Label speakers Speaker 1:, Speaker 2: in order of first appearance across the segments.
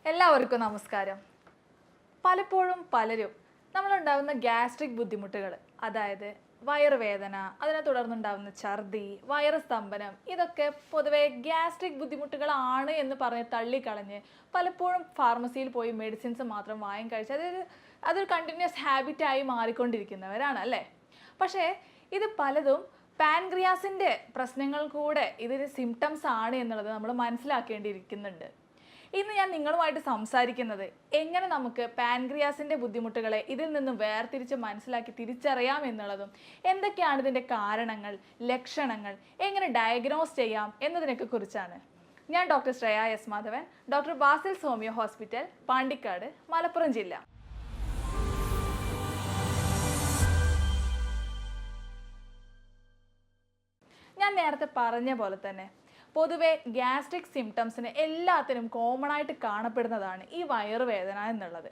Speaker 1: എല്ലാവർക്കും നമസ്കാരം. പലപ്പോഴും പലരും നമ്മളുണ്ടാകുന്ന ഗ്യാസ്ട്രിക് ബുദ്ധിമുട്ടുകൾ, അതായത് വയറുവേദന, അതിനെ തുടർന്നുണ്ടാകുന്ന ഛർദി, വയറ് സ്തംഭനം, ഇതൊക്കെ പൊതുവെ ഗ്യാസ്ട്രിക് ബുദ്ധിമുട്ടുകളാണ് എന്ന് പറഞ്ഞ് തള്ളിക്കളഞ്ഞ് പലപ്പോഴും ഫാർമസിയിൽ പോയി മെഡിസിൻസ് മാത്രം വാങ്ങി കഴിച്ച് അതൊരു കണ്ടിന്യൂസ് ഹാബിറ്റായി മാറിക്കൊണ്ടിരിക്കുന്നവരാണ് അല്ലേ. പക്ഷേ ഇത് പലതും പാൻക്രിയാസിൻ്റെ പ്രശ്നങ്ങൾ കൂടെ ഇതിന് സിംറ്റംസ് ആണ് എന്നുള്ളത് നമ്മൾ മനസ്സിലാക്കേണ്ടിയിരിക്കുന്നുണ്ട്. ഇന്ന് ഞാൻ നിങ്ങളുമായിട്ട് സംസാരിക്കുന്നത് എങ്ങനെ നമുക്ക് പാൻക്രിയാസിൻ്റെ ബുദ്ധിമുട്ടുകളെ ഇതിൽ നിന്നും വേർതിരിച്ച് മനസ്സിലാക്കി തിരിച്ചറിയാം എന്നുള്ളതും, എന്തൊക്കെയാണ് ഇതിൻ്റെ കാരണങ്ങൾ, ലക്ഷണങ്ങൾ, എങ്ങനെ ഡയഗ്നോസ് ചെയ്യാം എന്നതിനൊക്കെ കുറിച്ചാണ്. ഞാൻ doctor Shreya S Madhavan, doctor Basil homeo hospital, Pandikkad, Malappuram ജില്ല. ഞാൻ നേരത്തെ പറഞ്ഞ പോലെ തന്നെ പൊതുവെ ഗ്യാസ്ട്രിക് സിംറ്റംസിന് എല്ലാത്തിനും കോമൺ ആയിട്ട് കാണപ്പെടുന്നതാണ് ഈ വയറുവേദന എന്നുള്ളത്.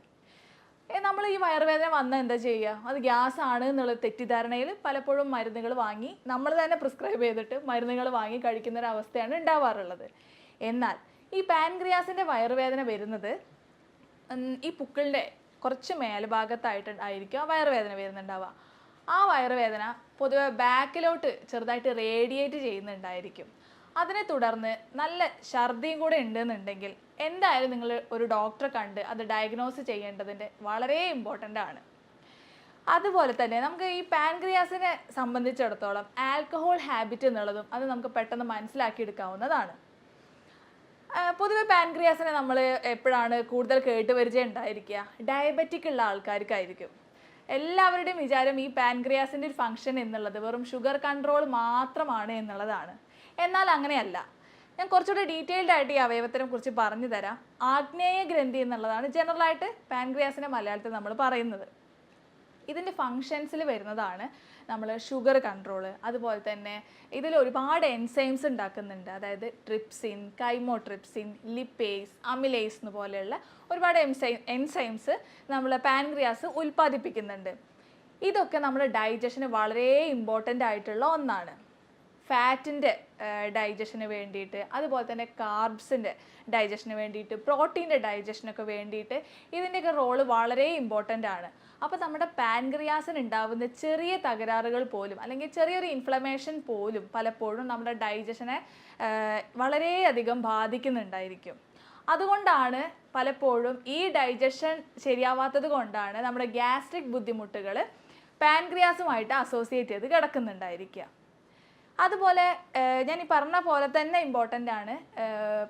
Speaker 1: നമ്മൾ ഈ വയറുവേദന വന്നാൽ എന്താ ചെയ്യുക? അത് ഗ്യാസ് ആണ് എന്നുള്ള തെറ്റിദ്ധാരണയിൽ പലപ്പോഴും മരുന്നുകൾ വാങ്ങി നമ്മൾ തന്നെ പ്രിസ്ക്രൈബ് ചെയ്തിട്ട് മരുന്നുകൾ വാങ്ങി കഴിക്കുന്ന ഒരു അവസ്ഥയാണ് ഉണ്ടാവാറുള്ളത്. എന്നാൽ ഈ പാൻക്രിയാസിൻ്റെ വയറുവേദന വരുന്നത് ഈ പുക്കിളിൻ്റെ കുറച്ച് മേൽഭാഗത്തായിട്ടായിരിക്കും ആ വയറുവേദന വരുന്നുണ്ടാവുക. ആ വയറുവേദന പൊതുവെ ബാക്കിലോട്ട് ചെറുതായിട്ട് റേഡിയേറ്റ് ചെയ്യുന്നുണ്ടായിരിക്കും. അതിനെ തുടർന്ന് നല്ല ഛർദിയും കൂടെ ഉണ്ടെന്നുണ്ടെങ്കിൽ എന്തായാലും നിങ്ങൾ ഒരു ഡോക്ടറെ കണ്ട് അത് ഡയഗ്നോസ് ചെയ്യേണ്ടതിൻ്റെ വളരെ ഇമ്പോർട്ടൻ്റ് ആണ്. അതുപോലെ തന്നെ നമുക്ക് ഈ പാൻക്രിയാസിനെ സംബന്ധിച്ചിടത്തോളം ആൽക്കഹോൾ ഹാബിറ്റ് എന്നുള്ളതും അത് നമുക്ക് പെട്ടെന്ന് മനസ്സിലാക്കിയെടുക്കാവുന്നതാണ്. പൊതുവെ പാൻക്രിയാസിനെ നമ്മൾ എപ്പോഴാണ് കൂടുതൽ കേട്ടുപരിചയം ഉണ്ടായിരിക്കുക? ഡയബറ്റിക് ഉള്ള ആൾക്കാർക്കായിരിക്കും. എല്ലാവരുടെയും വിചാരം ഈ പാൻക്രിയാസിൻ്റെ ഒരു ഫംഗ്ഷൻ എന്നുള്ളത് വെറും ഷുഗർ കൺട്രോൾ മാത്രമാണ് എന്നുള്ളതാണ്. എന്നാൽ അങ്ങനെയല്ല. ഞാൻ കുറച്ചുകൂടി ഡീറ്റെയിൽഡ് ആയിട്ട് ഈ അവയവത്തിനെ കുറിച്ച് പറഞ്ഞു തരാം. ആഗ്നേയ ഗ്രന്ഥി എന്നുള്ളതാണ് ജനറലായിട്ട് പാൻക്രിയാസിൻ്റെ മലയാളത്തിൽ നമ്മൾ പറയുന്നത്. ഇതിൻ്റെ ഫങ്ഷൻസിൽ വരുന്നതാണ് നമ്മൾ ഷുഗർ കൺട്രോൾ. അതുപോലെ തന്നെ ഇതിൽ ഒരുപാട് എൻസൈംസ് ഉണ്ടാക്കുന്നുണ്ട്. അതായത് ട്രിപ്സിൻ, കൈമോട്രിപ്സിൻ, ലിപ്പേസ്, അമിലേസ് എന്ന് പോലെയുള്ള ഒരുപാട് എൻസൈംസ് നമ്മൾ പാൻക്രിയാസ് ഉൽപ്പാദിപ്പിക്കുന്നുണ്ട്. ഇതൊക്കെ നമ്മുടെ ഡൈജഷന് വളരെ ഇമ്പോർട്ടൻ്റ് ആയിട്ടുള്ള ഒന്നാണ്. ഫാറ്റിൻ്റെ ഡൈജഷന് വേണ്ടിയിട്ട്, അതുപോലെ തന്നെ കാർബ്സിൻ്റെ ഡൈജഷന് വേണ്ടിയിട്ട്, പ്രോട്ടീൻ്റെ ഡൈജഷനൊക്കെ വേണ്ടിയിട്ട് ഇതിൻ്റെയൊക്കെ റോള് വളരെ ഇമ്പോർട്ടൻ്റ് ആണ്. അപ്പോൾ നമ്മുടെ പാൻക്രിയാസിന് ഉണ്ടാകുന്ന ചെറിയ തകരാറുകൾ പോലും, അല്ലെങ്കിൽ ചെറിയൊരു ഇൻഫ്ലമേഷൻ പോലും പലപ്പോഴും നമ്മുടെ ഡൈജഷനെ വളരെയധികം ബാധിക്കുന്നുണ്ടായിരിക്കും. അതുകൊണ്ടാണ് പലപ്പോഴും ഈ ഡൈജഷൻ ശരിയാവാത്തത് കൊണ്ടാണ് നമ്മുടെ ഗ്യാസ്ട്രിക് ബുദ്ധിമുട്ടുകൾ പാൻക്രിയാസുമായിട്ട് അസോസിയേറ്റ് ചെയ്ത് കിടക്കുന്നുണ്ടായിരിക്കുക. അതുപോലെ ഞാൻ ഈ പറഞ്ഞ പോലെ തന്നെ ഇമ്പോർട്ടൻ്റ് ആണ്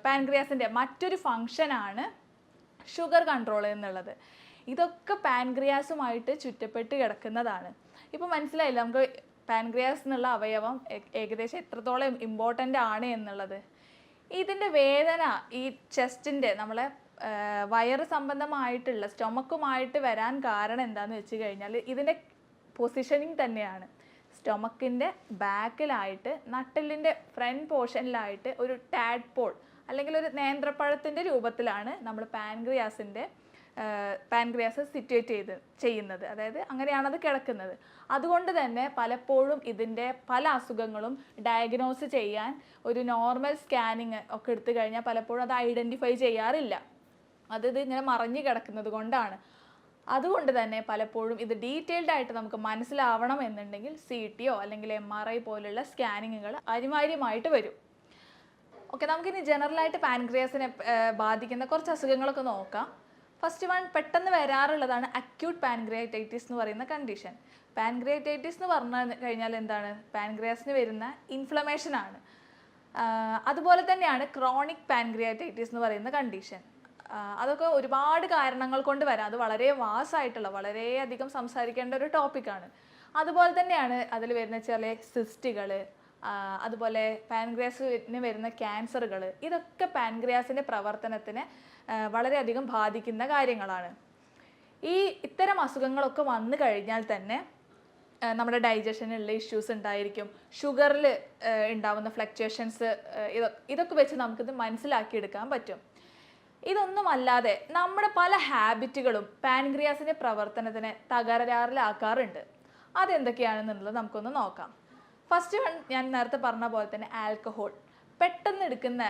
Speaker 1: പാൻക്രിയാസിൻ്റെ മറ്റൊരു ഫങ്ഷനാണ് ഷുഗർ കൺട്രോൾ എന്നുള്ളത്. ഇതൊക്കെ പാൻക്രിയാസുമായിട്ട് ചുറ്റപ്പെട്ട് കിടക്കുന്നതാണ്. ഇപ്പോൾ മനസ്സിലായില്ല നമുക്ക് പാൻക്രിയാസ് എന്നുള്ള അവയവം ഏകദേശം എത്രത്തോളം ഇമ്പോർട്ടൻ്റ് ആണ് എന്നുള്ളത്. ഇതിൻ്റെ വേദന ഈ ചെസ്റ്റിൻ്റെ നമ്മളെ വയറ് സംബന്ധമായിട്ടുള്ള സ്റ്റൊമക്കുമായിട്ട് വരാൻ കാരണം എന്താണെന്ന് വെച്ച് കഴിഞ്ഞാൽ ഇതിൻ്റെ പൊസിഷനിങ് തന്നെയാണ്. സ്റ്റൊമക്കിൻ്റെ ബാക്കിലായിട്ട് നട്ടെല്ലിൻ്റെ ഫ്രണ്ട് പോർഷനിലായിട്ട് ഒരു ടാഡ്പോൾ അല്ലെങ്കിൽ ഒരു നേന്ത്രപ്പഴത്തിൻ്റെ രൂപത്തിലാണ് നമ്മൾ പാൻക്രിയാസ് സിറ്റുവേറ്റ് ചെയ്യുന്നത്. അതായത് അങ്ങനെയാണത് കിടക്കുന്നത്. അതുകൊണ്ട് തന്നെ പലപ്പോഴും ഇതിൻ്റെ പല അസുഖങ്ങളും ഡയഗ്നോസ് ചെയ്യാൻ ഒരു നോർമൽ സ്കാനിങ് ഒക്കെ എടുത്തു കഴിഞ്ഞാൽ പലപ്പോഴും അത് ഐഡൻറ്റിഫൈ ചെയ്യാറില്ല. ഇത് ഇങ്ങനെ മറഞ്ഞു കിടക്കുന്നത് കൊണ്ടാണ്. അതുകൊണ്ട് തന്നെ പലപ്പോഴും ഇത് ഡീറ്റെയിൽഡ് ആയിട്ട് നമുക്ക് മനസ്സിലാവണം എന്നുണ്ടെങ്കിൽ CT അല്ലെങ്കിൽ MRI പോലുള്ള സ്കാനിങ്ങുകൾ അനിവാര്യമായിട്ട് വരും. ഓക്കെ, നമുക്കിനി ജനറലായിട്ട് പാൻക്രിയാസിനെ ബാധിക്കുന്ന കുറച്ച് അസുഖങ്ങളൊക്കെ നോക്കാം. ഫസ്റ്റ് വൺ പെട്ടെന്ന് വരാറുള്ളതാണ് അക്യൂട്ട് പാൻക്രിയാറ്റൈറ്റിസ് എന്ന് പറയുന്ന കണ്ടീഷൻ. പാൻക്രിയാറ്റൈറ്റിസ് എന്ന് പറഞ്ഞു കഴിഞ്ഞാൽ എന്താണ്? പാൻക്രിയാസിന് വരുന്ന ഇൻഫ്ലമേഷനാണ്. അതുപോലെ തന്നെയാണ് ക്രോണിക് പാൻക്രിയാറ്റൈറ്റിസ് എന്ന് പറയുന്ന കണ്ടീഷൻ. അതൊക്കെ ഒരുപാട് കാരണങ്ങൾ കൊണ്ട് വരാം. അത് വളരെ വാസായിട്ടുള്ള, വളരെയധികം സംസാരിക്കേണ്ട ഒരു ടോപ്പിക്കാണ്. അതുപോലെ തന്നെയാണ് അതിൽ വരുന്ന ചില സിസ്റ്റുകൾ, അതുപോലെ പാൻക്രിയാസിന് വരുന്ന ക്യാൻസറുകൾ. ഇതൊക്കെ പാൻക്രിയാസിൻ്റെ പ്രവർത്തനത്തിനെ വളരെയധികം ബാധിക്കുന്ന കാര്യങ്ങളാണ്. ഇത്തരം അസുഖങ്ങളൊക്കെ വന്നു കഴിഞ്ഞാൽ തന്നെ നമ്മുടെ ഡൈജഷനുള്ള ഇഷ്യൂസ് ഉണ്ടായിരിക്കും. ഷുഗറിൽ ഉണ്ടാവുന്ന ഫ്ലക്ച്വേഷൻസ്, ഇതൊക്കെ വെച്ച് നമുക്കിത് മനസ്സിലാക്കിയെടുക്കാൻ പറ്റും. ഇതൊന്നുമല്ലാതെ നമ്മുടെ പല ഹാബിറ്റുകളും പാൻക്രിയാസിൻ്റെ പ്രവർത്തനത്തിനെ തകരാറിലാക്കാറുണ്ട്. അതെന്തൊക്കെയാണെന്നുള്ളത് നമുക്കൊന്ന് നോക്കാം. ഫസ്റ്റ് വൺ ഞാൻ നേരത്തെ പറഞ്ഞ പോലെ തന്നെ ആൽക്കഹോൾ. പെട്ടെന്ന് എടുക്കുന്ന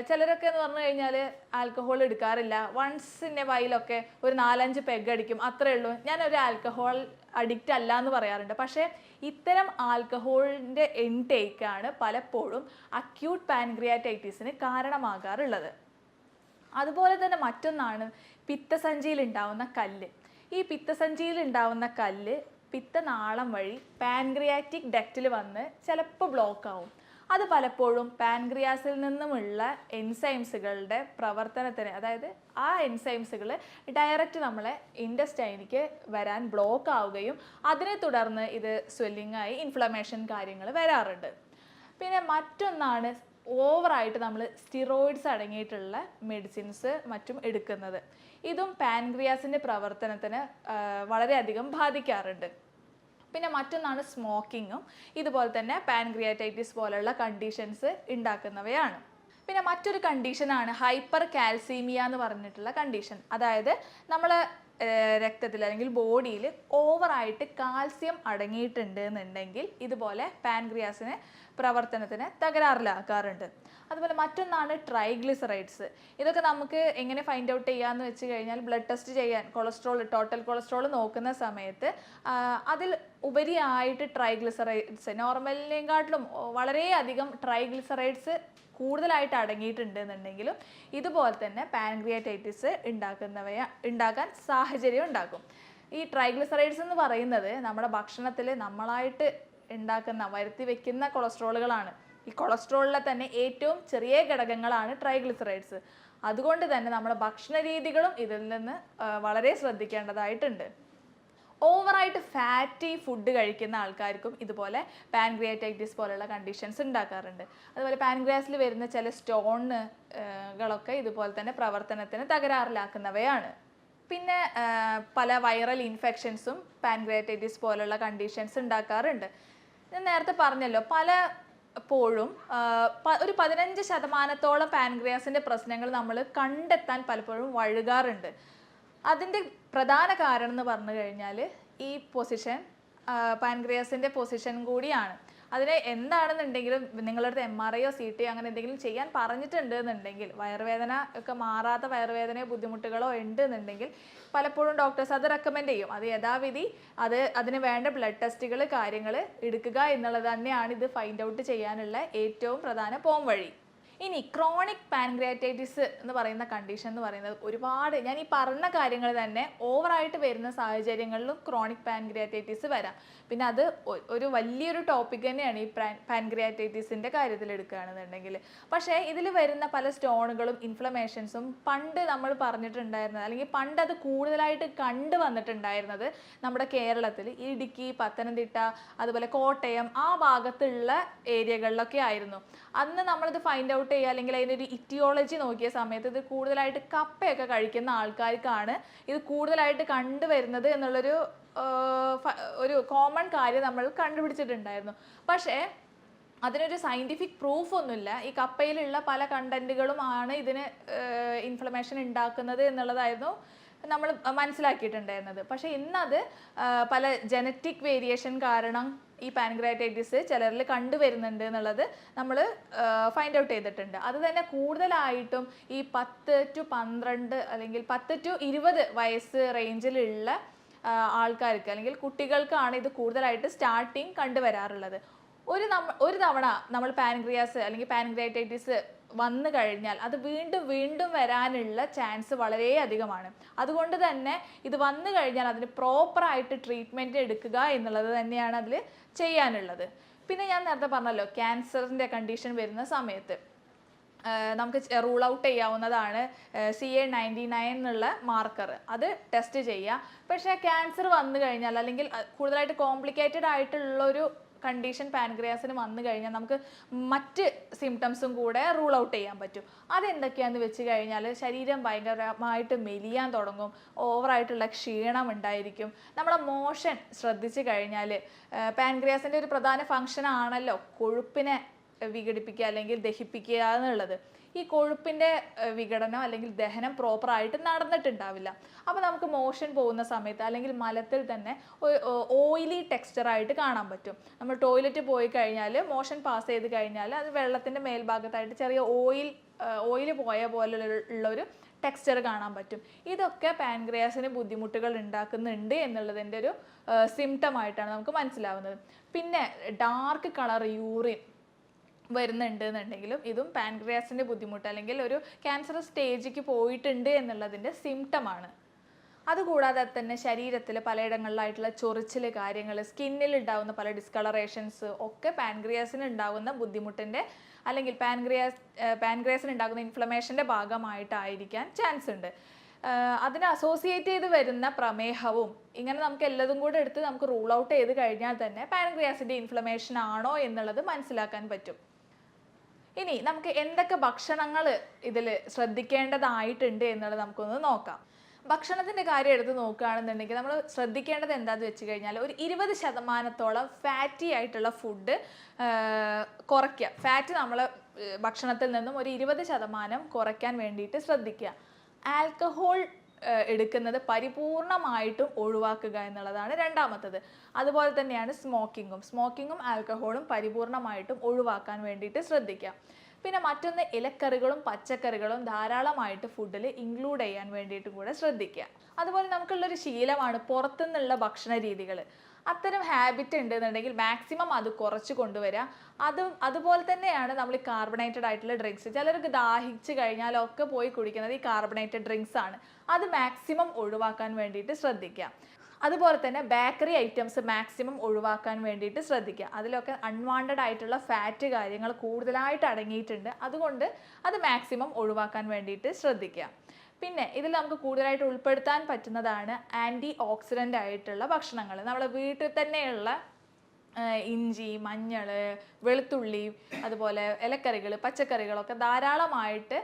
Speaker 1: ചിലരൊക്കെ എന്ന് പറഞ്ഞു കഴിഞ്ഞാൽ ആൽക്കഹോൾ എടുക്കാറില്ല, വൺസ് ഇൻ എ വൈലൊക്കെ ഒരു 4-5 പെഗ് അടിക്കും, അത്രേ ഉള്ളൂ. ഞാനൊരു ആൽക്കഹോൾ അഡിക്റ്റ് അല്ല എന്ന് പറയാറുണ്ട്. പക്ഷേ ഇത്തരം ആൽക്കഹോളിൻ്റെ ഇൻടേക്കാണ് പലപ്പോഴും അക്യൂട്ട് പാൻക്രിയാറ്റൈറ്റിസിന് കാരണമാകാറുള്ളത്. അതുപോലെ തന്നെ മറ്റൊന്നാണ് പിത്തസഞ്ചിയിൽ ഉണ്ടാവുന്ന കല്ല്. ഈ പിത്തസഞ്ചിയിൽ ഉണ്ടാവുന്ന കല്ല് പിത്തനാളം വഴി പാൻക്രിയാറ്റിക് ഡക്റ്റിൽ വന്ന് ചിലപ്പോൾ ബ്ലോക്ക് ആവും. അത് പലപ്പോഴും പാൻക്രിയാസിൽ നിന്നുമുള്ള എൻസൈംസുകളുടെ പ്രവർത്തനത്തിന്, അതായത് ആ എൻസൈംസുകൾ ഡയറക്റ്റ് നമ്മളെ ഇൻറ്റസ്റ്റൈനിക്ക് വരാൻ ബ്ലോക്ക് ആവുകയും അതിനെ തുടർന്ന് ഇത് സ്വെല്ലിങ്ങായി ഇൻഫ്ലമേഷൻ കാര്യങ്ങൾ വരാറുണ്ട്. പിന്നെ മറ്റൊന്നാണ് ഓവറായിട്ട് നമ്മൾ സ്റ്റിറോയിഡ്സ് അടങ്ങിയിട്ടുള്ള മെഡിസിൻസ് മറ്റും എടുക്കുന്നത്. ഇതും പാൻക്രിയാസിൻ്റെ പ്രവർത്തനത്തിന് വളരെയധികം ബാധിക്കാറുണ്ട്. പിന്നെ മറ്റൊന്നാണ് സ്മോക്കിങ്ങും ഇതുപോലെ തന്നെ പാൻക്രിയാറ്റൈറ്റിസ് പോലുള്ള കണ്ടീഷൻസ് ഉണ്ടാക്കുന്നവയാണ്. പിന്നെ മറ്റൊരു കണ്ടീഷനാണ് ഹൈപ്പർ കാൽസീമിയ എന്ന് പറഞ്ഞിട്ടുള്ള കണ്ടീഷൻ. അതായത് നമ്മൾ രക്തത്തിൽ അല്ലെങ്കിൽ ബോഡിയിൽ ഓവറായിട്ട് കാൽസ്യം അടങ്ങിയിട്ടുണ്ട് എന്നുണ്ടെങ്കിൽ ഇതുപോലെ പാൻക്രിയാസിനെ പ്രവർത്തനത്തിന് തകരാറിലാക്കാറുണ്ട്. അതുപോലെ മറ്റൊന്നാണ് ട്രൈഗ്ലിസറൈഡ്സ്. ഇതൊക്കെ നമുക്ക് എങ്ങനെ ഫൈൻഡ് ഔട്ട് ചെയ്യാമെന്ന് വെച്ച് കഴിഞ്ഞാൽ ബ്ലഡ് ടെസ്റ്റ് ചെയ്യാൻ ടോട്ടൽ കൊളസ്ട്രോൾ നോക്കുന്ന സമയത്ത് അതിൽ ഉപരിയായിട്ട് ട്രൈഗ്ലിസറൈഡ്സ് നോർമലിനെക്കാട്ടിലും വളരെയധികം ട്രൈഗ്ലിസറൈഡ്സ് കൂടുതലായിട്ട് അടങ്ങിയിട്ടുണ്ട് എന്നുണ്ടെങ്കിലും ഇതുപോലെ തന്നെ പാൻക്രിയാറ്റൈറ്റിസ് ഉണ്ടാക്കാൻ സാഹചര്യം ഉണ്ടാക്കും. ഈ ട്രൈഗ്ലിസറൈഡ്സ് എന്ന് പറയുന്നത് നമ്മുടെ ഭക്ഷണത്തിൽ നമ്മളായിട്ട് വരുത്തി വെക്കുന്ന കൊളസ്ട്രോളുകളാണ്. ഈ കൊളസ്ട്രോളിലെ തന്നെ ഏറ്റവും ചെറിയ ഘടകങ്ങളാണ് ട്രൈഗ്ലിസറൈഡ്സ്. അതുകൊണ്ട് തന്നെ നമ്മുടെ ഭക്ഷണ രീതികളും ഇതിൽ നിന്ന് വളരെ ശ്രദ്ധിക്കേണ്ടതായിട്ടുണ്ട്. ഓവറായിട്ട് ഫാറ്റി ഫുഡ് കഴിക്കുന്ന ആൾക്കാർക്കും ഇതുപോലെ പാൻക്രിയാറ്റൈറ്റിസ് പോലുള്ള കണ്ടീഷൻസ് ഉണ്ടാക്കാറുണ്ട്. അതുപോലെ പാൻക്രിയാസിൽ വരുന്ന ചില സ്റ്റോണുകളൊക്കെ ഇതുപോലെ തന്നെ പ്രവർത്തനത്തിന് തകരാറിലാക്കുന്നവയാണ്. പിന്നെ പല വൈറൽ ഇൻഫെക്ഷൻസും പാൻക്രിയാറ്റൈറ്റിസ് പോലുള്ള കണ്ടീഷൻസ് ഉണ്ടാക്കാറുണ്ട്. ഞാൻ നേരത്തെ പറഞ്ഞല്ലോ, പലപ്പോഴും ഒരു 15% പാൻക്രിയാസിൻ്റെ പ്രശ്നങ്ങൾ നമ്മൾ കണ്ടെത്താൻ പലപ്പോഴും വഴുകാറുണ്ട്. അതിൻ്റെ പ്രധാന കാരണം എന്ന് പറഞ്ഞു കഴിഞ്ഞാൽ ഈ പൊസിഷൻ, പാൻക്രിയാസിൻ്റെ പൊസിഷൻ കൂടിയാണ്. അതിന് എന്താണെന്നുണ്ടെങ്കിലും നിങ്ങളുടെ MRI CT അങ്ങനെ എന്തെങ്കിലും ചെയ്യാൻ പറഞ്ഞിട്ടുണ്ട് എന്നുണ്ടെങ്കിൽ, വയറുവേദന ഒക്കെ മാറാത്ത വയറുവേദനയോ ബുദ്ധിമുട്ടുകളോ ഉണ്ട് എന്നുണ്ടെങ്കിൽ പലപ്പോഴും ഡോക്ടേഴ്സ് അത് റെക്കമെൻഡ് ചെയ്യും. അത് യഥാവിധി അതിന് വേണ്ട ബ്ലഡ് ടെസ്റ്റുകൾ കാര്യങ്ങൾ എടുക്കുക എന്നുള്ളത് തന്നെയാണ് ഇത് ഫൈൻഡ് ഔട്ട് ചെയ്യാനുള്ള ഏറ്റവും പ്രധാന പോംവഴി. ഇനി ക്രോണിക് പാൻക്രിയാറ്റൈറ്റിസ് എന്ന് പറയുന്ന കണ്ടീഷൻ എന്ന് പറയുന്നത് ഒരുപാട്, ഞാൻ ഈ പറഞ്ഞ കാര്യങ്ങൾ തന്നെ ഓവറായിട്ട് വരുന്ന സാഹചര്യങ്ങളിലും ക്രോണിക് പാൻക്രിയാറ്റൈറ്റിസ് വരാം. പിന്നെ അത് ഒരു വലിയൊരു ടോപ്പിക് തന്നെയാണ് ഈ പാൻക്രിയാറ്റൈറ്റിസിൻ്റെ കാര്യത്തിൽ എടുക്കുകയാണെന്നുണ്ടെങ്കിൽ. പക്ഷേ ഇതിൽ വരുന്ന പല സ്റ്റോണുകളും ഇൻഫ്ലമേഷൻസും പണ്ട് നമ്മൾ പറഞ്ഞിട്ടുണ്ടായിരുന്നത്, അല്ലെങ്കിൽ പണ്ട് അത് കൂടുതലായിട്ട് വന്നിട്ടുണ്ടായിരുന്നത് നമ്മുടെ കേരളത്തിൽ ഇടുക്കി, പത്തനംതിട്ട, അതുപോലെ കോട്ടയം ആ ഭാഗത്തുള്ള ഏരിയകളിലൊക്കെ ആയിരുന്നു. അന്ന് നമ്മളിത് ഫൈൻഡ് ഔട്ട് ചെയ്യുക അല്ലെങ്കിൽ അതിനൊരു ഇറ്റിയോളജി നോക്കിയ സമയത്ത് ഇത് കൂടുതലായിട്ട് കപ്പയൊക്കെ കഴിക്കുന്ന ആൾക്കാർക്കാണ് ഇത് കൂടുതലായിട്ട് കണ്ടുവരുന്നത് എന്നുള്ളൊരു കോമൺ കാര്യം നമ്മൾ കണ്ടുപിടിച്ചിട്ടുണ്ടായിരുന്നു. പക്ഷേ അതിനൊരു സയൻറ്റിഫിക് പ്രൂഫ് ഒന്നുമില്ല. ഈ കപ്പയിലുള്ള പല കണ്ടന്റുകളും ആണ് ഇതിന് ഇൻഫ്ലമേഷൻ ഉണ്ടാക്കുന്നത് എന്നുള്ളതായിരുന്നു നമ്മൾ മനസ്സിലാക്കിയിട്ടുണ്ടായിരുന്നത്. പക്ഷേ ഇന്നത് പല ജനറ്റിക് വേരിയേഷൻ കാരണം ഈ പാൻക്രിയാറ്റൈറ്റിസ് ചിലരിൽ കണ്ടുവരുന്നുണ്ട് എന്നുള്ളത് നമ്മൾ ഫൈൻഡ് ഔട്ട് ചെയ്തിട്ടുണ്ട്. അത് തന്നെ കൂടുതലായിട്ടും ഈ 10 to 12 അല്ലെങ്കിൽ 10 to 20 വയസ്സ് റേഞ്ചിലുള്ള ആൾക്കാർക്ക് അല്ലെങ്കിൽ കുട്ടികൾക്കാണ് ഇത് കൂടുതലായിട്ട് സ്റ്റാർട്ടിങ് കണ്ടുവരാറുള്ളത്. ഒരു തവണ നമ്മൾ പാൻക്രിയാസ് അല്ലെങ്കിൽ പാൻക്രിയാറ്റൈറ്റിസ് വന്നു കഴിഞ്ഞാൽ അത് വീണ്ടും വരാനുള്ള ചാൻസ് വളരെ അധികമാണ്. അതുകൊണ്ട് തന്നെ ഇത് വന്നു കഴിഞ്ഞാൽ അതിന് പ്രോപ്പറായിട്ട് ട്രീറ്റ്മെൻറ്റ് എടുക്കുക എന്നുള്ളത് തന്നെയാണ് അതിൽ ചെയ്യാനുള്ളത്. പിന്നെ ഞാൻ നേരത്തെ പറഞ്ഞല്ലോ, ക്യാൻസറിൻ്റെ കണ്ടീഷൻ വരുന്ന സമയത്ത് നമുക്ക് റൂൾ ഔട്ട് ചെയ്യാവുന്നതാണ് CA-99 എന്നുള്ള മാർക്കർ. അത് ടെസ്റ്റ് ചെയ്യുക. പക്ഷേ ക്യാൻസർ വന്നു കഴിഞ്ഞാൽ അല്ലെങ്കിൽ കൂടുതലായിട്ട് കോംപ്ലിക്കേറ്റഡ് ആയിട്ടുള്ളൊരു കണ്ടീഷൻ പാൻക്രിയാസിന് വന്നു കഴിഞ്ഞാൽ നമുക്ക് മറ്റ് സിംറ്റംസും കൂടെ റൂൾ ഔട്ട് ചെയ്യാൻ പറ്റും. അതെന്തൊക്കെയാണെന്ന് വെച്ച് കഴിഞ്ഞാൽ ശരീരം ഭയങ്കരമായിട്ട് മെലിയാൻ തുടങ്ങും, ഓവറായിട്ടുള്ള ക്ഷീണം ഉണ്ടായിരിക്കും. നമ്മളെ മോഷൻ ശ്രദ്ധിച്ചു കഴിഞ്ഞാൽ പാൻക്രിയാസിൻ്റെ ഒരു പ്രധാന ഫങ്ഷൻ ആണല്ലോ കൊഴുപ്പിനെ വിഘടിപ്പിക്കുക അല്ലെങ്കിൽ ദഹിപ്പിക്കുക എന്നുള്ളത്. ഈ കൊഴുപ്പിൻ്റെ വിഘടനം അല്ലെങ്കിൽ ദഹനം പ്രോപ്പറായിട്ട് നടന്നിട്ടുണ്ടാവില്ല. അപ്പോൾ നമുക്ക് മോഷൻ പോകുന്ന സമയത്ത് അല്ലെങ്കിൽ മലത്തിൽ തന്നെ ഓയിലി ടെക്സ്ചറായിട്ട് കാണാൻ പറ്റും. നമ്മൾ ടോയ്ലറ്റ് പോയി കഴിഞ്ഞാൽ മോഷൻ പാസ് ചെയ്ത് കഴിഞ്ഞാൽ അത് വെള്ളത്തിൻ്റെ മേൽഭാഗത്തായിട്ട് ചെറിയ ഓയിൽ ഓയിൽ പോയ പോലുള്ളൊരു ടെക്സ്ചർ കാണാൻ പറ്റും. ഇതൊക്കെ പാൻക്രിയാസിന് ബുദ്ധിമുട്ടുകൾ ഉണ്ടാക്കുന്നുണ്ട് എന്നുള്ളതിൻ്റെ ഒരു സിംറ്റം ആയിട്ടാണ് നമുക്ക് മനസ്സിലാവുന്നത്. പിന്നെ ഡാർക്ക് കളർ യൂറിൻ വരുന്നുണ്ട് എന്നുണ്ടെങ്കിലും ഇതും പാൻക്രിയാസിൻ്റെ ബുദ്ധിമുട്ട് അല്ലെങ്കിൽ ഒരു ക്യാൻസർ സ്റ്റേജിലേക്ക് പോയിട്ടുണ്ട് എന്നുള്ളതിൻ്റെ സിംറ്റമാണ്. അതുകൂടാതെ തന്നെ ശരീരത്തിൽ പലയിടങ്ങളിലായിട്ടുള്ള ചൊറിച്ചിൽ കാര്യങ്ങൾ, സ്കിന്നിൽ ഉണ്ടാകുന്ന പല ഡിസ്കളറേഷൻസ് ഒക്കെ പാൻക്രിയാസിന് ഉണ്ടാകുന്ന ബുദ്ധിമുട്ടിൻ്റെ അല്ലെങ്കിൽ പാൻക്രിയാസിന് ഉണ്ടാകുന്ന ഇൻഫ്ലമേഷൻ്റെ ഭാഗമായിട്ടായിരിക്കാൻ ചാൻസ് ഉണ്ട്. അതിനെ അസോസിയേറ്റ് ചെയ്ത് വരുന്ന പ്രമേഹവും ഇങ്ങനെ നമുക്ക് എല്ലതും കൂടെ എടുത്ത് നമുക്ക് റൂൾ ഔട്ട് ചെയ്ത് കഴിഞ്ഞാൽ തന്നെ പാൻക്രിയാസിൻ്റെ ഇൻഫ്ലമേഷൻ ആണോ എന്നുള്ളത് മനസ്സിലാക്കാൻ പറ്റും. ഇനി നമുക്ക് എന്തൊക്കെ ഭക്ഷണങ്ങൾ ഇതിൽ ശ്രദ്ധിക്കേണ്ടതായിട്ടുണ്ട് എന്നുള്ളത് നമുക്കൊന്ന് നോക്കാം. ഭക്ഷണത്തിൻ്റെ കാര്യം എടുത്ത് നോക്കുകയാണെന്നുണ്ടെങ്കിൽ നമ്മൾ ശ്രദ്ധിക്കേണ്ടത് എന്താണെന്ന് വെച്ച് കഴിഞ്ഞാൽ ഒരു 20% ഫാറ്റി ആയിട്ടുള്ള ഫുഡ് കുറയ്ക്കുക. ഫാറ്റ് നമ്മൾ ഭക്ഷണത്തിൽ നിന്നും ഒരു 20% കുറയ്ക്കാൻ വേണ്ടിയിട്ട് ശ്രദ്ധിക്കുക. ആൽക്കഹോൾ എടുക്കുന്നത് പരിപൂർണമായിട്ടും ഒഴിവാക്കുക എന്നുള്ളതാണ് രണ്ടാമത്തത്. അതുപോലെ തന്നെയാണ് സ്മോക്കിങ്ങും ആൽക്കഹോളും പരിപൂർണമായിട്ടും ഒഴിവാക്കാൻ വേണ്ടിയിട്ട് ശ്രദ്ധിക്കുക. പിന്നെ മറ്റൊന്ന് ഇലക്കറികളും പച്ചക്കറികളും ധാരാളമായിട്ട് ഫുഡിൽ ഇൻക്ലൂഡ് ചെയ്യാൻ വേണ്ടിയിട്ടും കൂടെ ശ്രദ്ധിക്കുക. അതുപോലെ നമുക്കുള്ളൊരു ശീലമാണ് പുറത്തുനിന്നുള്ള ഭക്ഷണ രീതികൾ. അത്തരം ഹാബിറ്റ് ഉണ്ടെന്നുണ്ടെങ്കിൽ മാക്സിമം അത് കുറച്ച് കൊണ്ടുവരിക. അതുപോലെ തന്നെയാണ് നമ്മൾ ഈ കാർബണേറ്റഡ് ആയിട്ടുള്ള ഡ്രിങ്ക്സ്, ചിലർക്ക് ദാഹിച്ച് കഴിഞ്ഞാലൊക്കെ പോയി കുടിക്കുന്നത് ഈ കാർബണേറ്റഡ് ഡ്രിങ്ക്സ് ആണ്. അത് മാക്സിമം ഒഴിവാക്കാൻ വേണ്ടിയിട്ട് ശ്രദ്ധിക്കുക. അതുപോലെ തന്നെ ബേക്കറി ഐറ്റംസ് മാക്സിമം ഒഴിവാക്കാൻ വേണ്ടിയിട്ട് ശ്രദ്ധിക്കുക. അതിലൊക്കെ അൺവാണ്ടഡ് ആയിട്ടുള്ള ഫാറ്റ് കാര്യങ്ങൾ കൂടുതലായിട്ട് അടങ്ങിയിട്ടുണ്ട്. അതുകൊണ്ട് അത് മാക്സിമം ഒഴിവാക്കാൻ വേണ്ടിയിട്ട് ശ്രദ്ധിക്കുക. പിന്നെ ഇതിൽ നമുക്ക് കൂടുതലായിട്ട് ഉൾപ്പെടുത്താൻ പറ്റുന്നതാണ് ആൻറ്റി ഓക്സിഡൻ്റ് ആയിട്ടുള്ള ഭക്ഷണങ്ങൾ. നമ്മളെ വീട്ടിൽ തന്നെയുള്ള ഇഞ്ചി, മഞ്ഞൾ, വെളുത്തുള്ളി, അതുപോലെ ഇലക്കറികൾ, പച്ചക്കറികളൊക്കെ ധാരാളമായിട്ട്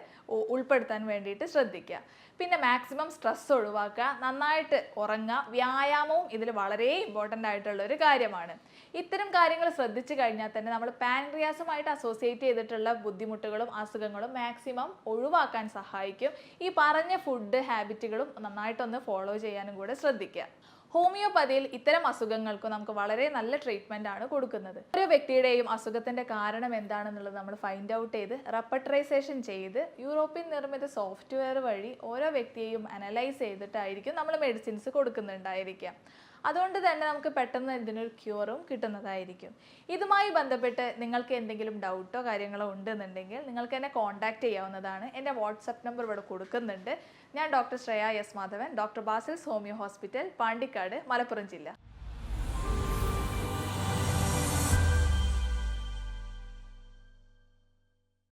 Speaker 1: ഉൾപ്പെടുത്താൻ വേണ്ടിയിട്ട് ശ്രദ്ധിക്കുക. പിന്നെ മാക്സിമം സ്ട്രെസ് ഒഴിവാക്കുക, നന്നായിട്ട് ഉറങ്ങുക, വ്യായാമവും ഇതിൽ വളരെ ഇമ്പോർട്ടൻ്റ് ആയിട്ടുള്ള ഒരു കാര്യമാണ്. ഇത്തരം കാര്യങ്ങൾ ശ്രദ്ധിച്ചു കഴിഞ്ഞാൽ തന്നെ നമ്മൾ പാൻക്രിയാസുമായിട്ട് അസോസിയേറ്റ് ചെയ്തിട്ടുള്ള ബുദ്ധിമുട്ടുകളും അസുഖങ്ങളും മാക്സിമം ഒഴിവാക്കാൻ സഹായിക്കും. ഈ പറഞ്ഞ ഫുഡ് ഹാബിറ്റുകളും നന്നായിട്ടൊന്ന് ഫോളോ ചെയ്യാനും കൂടെ ശ്രദ്ധിക്കുക. ഹോമിയോപ്പതിയിൽ ഇത്തരം അസുഖങ്ങൾക്ക് നമുക്ക് വളരെ നല്ല ട്രീറ്റ്മെന്റ് ആണ് കൊടുക്കുന്നത്. ഓരോ വ്യക്തിയുടെയും അസുഖത്തിന്റെ കാരണം എന്താണെന്നുള്ളത് നമ്മൾ ഫൈൻഡ് ഔട്ട് ചെയ്ത് റെപ്പർട്ടറൈസേഷൻ ചെയ്ത് യൂറോപ്യൻ നിർമ്മിത സോഫ്റ്റ്വെയർ വഴി ഓരോ വ്യക്തിയെയും അനലൈസ് ചെയ്തിട്ടായിരിക്കും നമ്മൾ മെഡിസിൻസ് കൊടുക്കുന്നുണ്ടായിരിക്കുക. അതുകൊണ്ട് തന്നെ നമുക്ക് പെട്ടെന്ന് ഇതിനൊരു ക്യൂറും കിട്ടുന്നതായിരിക്കും. ഇതുമായി ബന്ധപ്പെട്ട് നിങ്ങൾക്ക് എന്തെങ്കിലും ഡൗട്ടോ കാര്യങ്ങളോ ഉണ്ടെന്നുണ്ടെങ്കിൽ നിങ്ങൾക്ക് എന്നെ കോൺടാക്ട് ചെയ്യാവുന്നതാണ്. എൻ്റെ വാട്സപ്പ് നമ്പർ ഇവിടെ കൊടുക്കുന്നുണ്ട്. ഞാൻ doctor Shreya S Madhavan, doctor Basil's homeo hospital, Pandikkad, Malappuram ജില്ല.